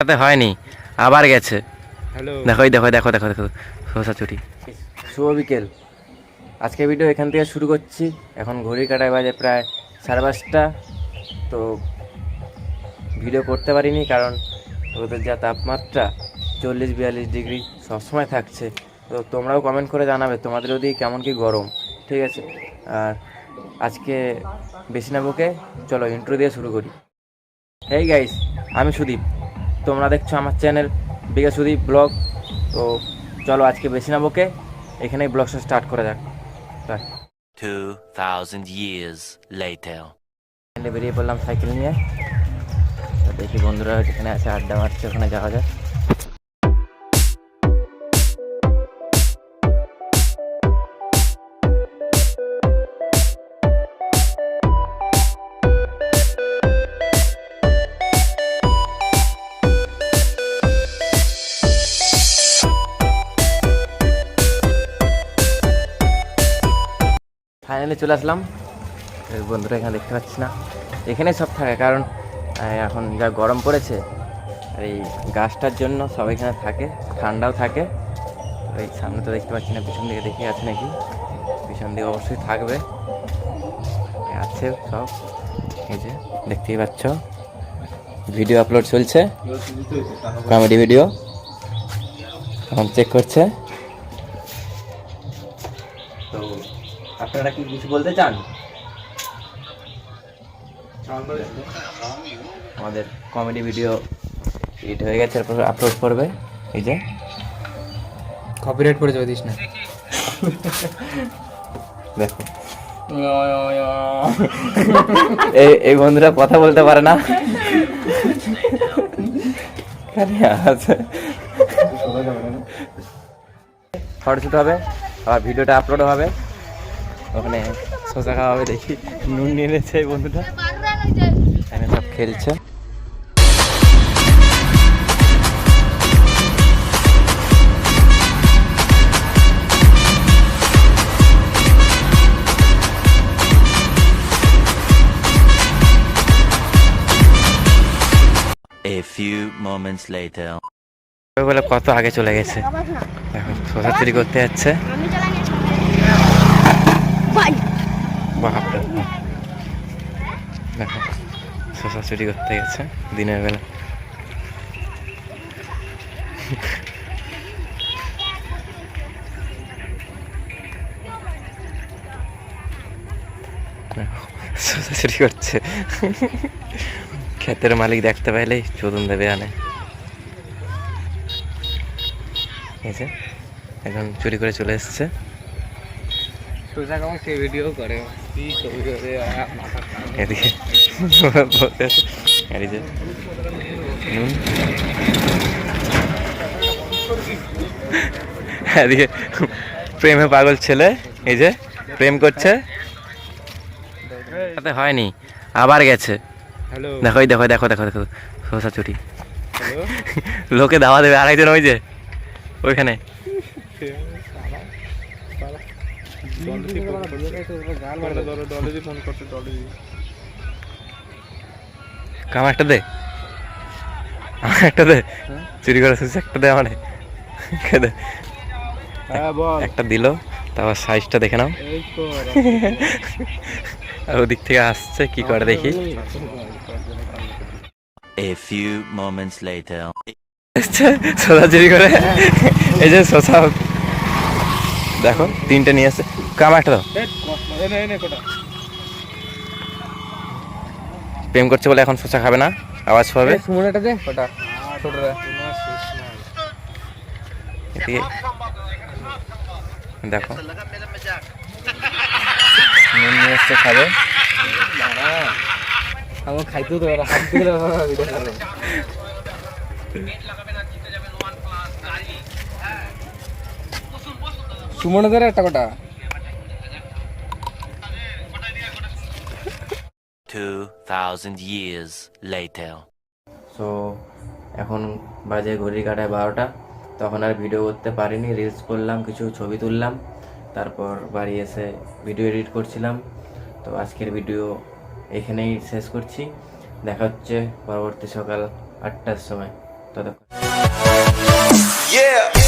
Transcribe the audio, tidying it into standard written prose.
সাথে হয়নি, আবার গেছে। হ্যালো, দেখো দেখো দেখো দেখো দেখো শসা চুরি। শুভ বিকেল। আজকে ভিডিও এখান থেকে শুরু করছি। এখন ঘড়ি কাটায় বাজে প্রায় 5:30। তো ভিডিও করতে পারিনি কারণ ওদের যা তাপমাত্রা 40-42 ডিগ্রি সবসময় থাকছে। তো তোমরাও কমেন্ট করে জানাবে তোমাদের ওদিকে কেমন কি গরম, ঠিক আছে? আর আজকে বেশি না বকে চলো ইন্ট্রো দিয়ে শুরু করি। হেই গাইস, আমি সুদীপ, তোমরা দেখছো আমার চ্যানেল বিকে সুদীপ ব্লগ। তো চলো আজকে বেশি না বকে এখানেই ব্লগটা স্টার্ট করা যাক। 2000 years later. বেরিয়ে পড়লাম সাইকেল নিয়ে। তো দেখি বন্ধুরা যেখানে আছে আড্ডা মারছে, ওখানে যাওয়া যায়। ফাইনালি চলে আসলাম। বন্ধুরা এখানে দেখতে পাচ্ছি না, এখানে সব থাকে কারণ এখন যা গরম পড়েছে আর এই গাছটার জন্য সব এখানে থাকে, ঠান্ডাও থাকে। এই সামনে তো দেখতে পাচ্ছি না, পিছন দিকে দেখে আছে নাকি, পিছন দিকে অবশ্যই থাকবে, আছে সব। এই যে দেখতেই পাচ্ছ ভিডিও আপলোড চলছে, কমেডি ভিডিও এখন চেক করছে। তো আপনারা কি কিছু বলতে চান? আমাদের কমেডি ভিডিও এডিট হয়ে গেছে, এরপর আপলোড করবে। এই যে কপিরাইট করে যাবে দিস না। দেখো এই বন্ধুরা কথা বলতে পারে না, ফটোশুট হবে, আবার ভিডিওটা আপলোড হবে, ওখানে শসা খাওয়া হবে। দেখি নুন নিয়ে এনেছে এই বন্ধুটা, এখানে সব খেলছে। A few moments later. বলে কত আগে চলে গেছে, এখন শসা চুরি করতে যাচ্ছে। বাপরে, দেখো শসা চুরি করতে গেছে দিনের বেলা। শসা চুরি করছে, ক্ষেতের মালিক দেখতে পাইলেই চোদন দেবে আনে। এই যে এখন চুরি করে চলে এসছে। ভিডিও করে এদিকে এই যে নুন, এদিকে প্রেমে পাগল ছেলে, এই যে প্রেম করছে, সাথে হয়নি, আবার গেছে। হ্যালো, দেখো দেখো দেখো দেখো দেখো শসা চুরি। লোকে দাওয়া দেবে, আরেকজন ওই যে ওইখানে। আমার একটা দে, আমার একটা দে, চুরি করে একটা দে, আমার একটা দিল। তারপর সাইজটা দেখে নাও। আর ওদিক থেকে আসছে, কি করে দেখি। A few moments later. শসা চুরি করে, এই যে শসা দেখো 3টে নিয়ে আসছে। আমার একটা দাও। প্রেম করছে বলে এখন শসা খাবে না, আওয়াজ পাবে। দেখো নুন নিয়ে এসছে, খাবে। আমার খাইতেও তো সুমনদের একটা কটা 2000 years later. সো এখন বাজে ঘড়ি কাটায় 12টা। তখন আর ভিডিও করতে পারিনি, রিলস করলাম, কিছু ছবি তুললাম, তারপর বাড়ি এসে ভিডিও এডিট করছিলাম। তো আজকের ভিডিও এখানেই শেষ করছি, দেখা হচ্ছে পরবর্তী সকাল 8টার সময়। তো ততক্ষণ Yeah.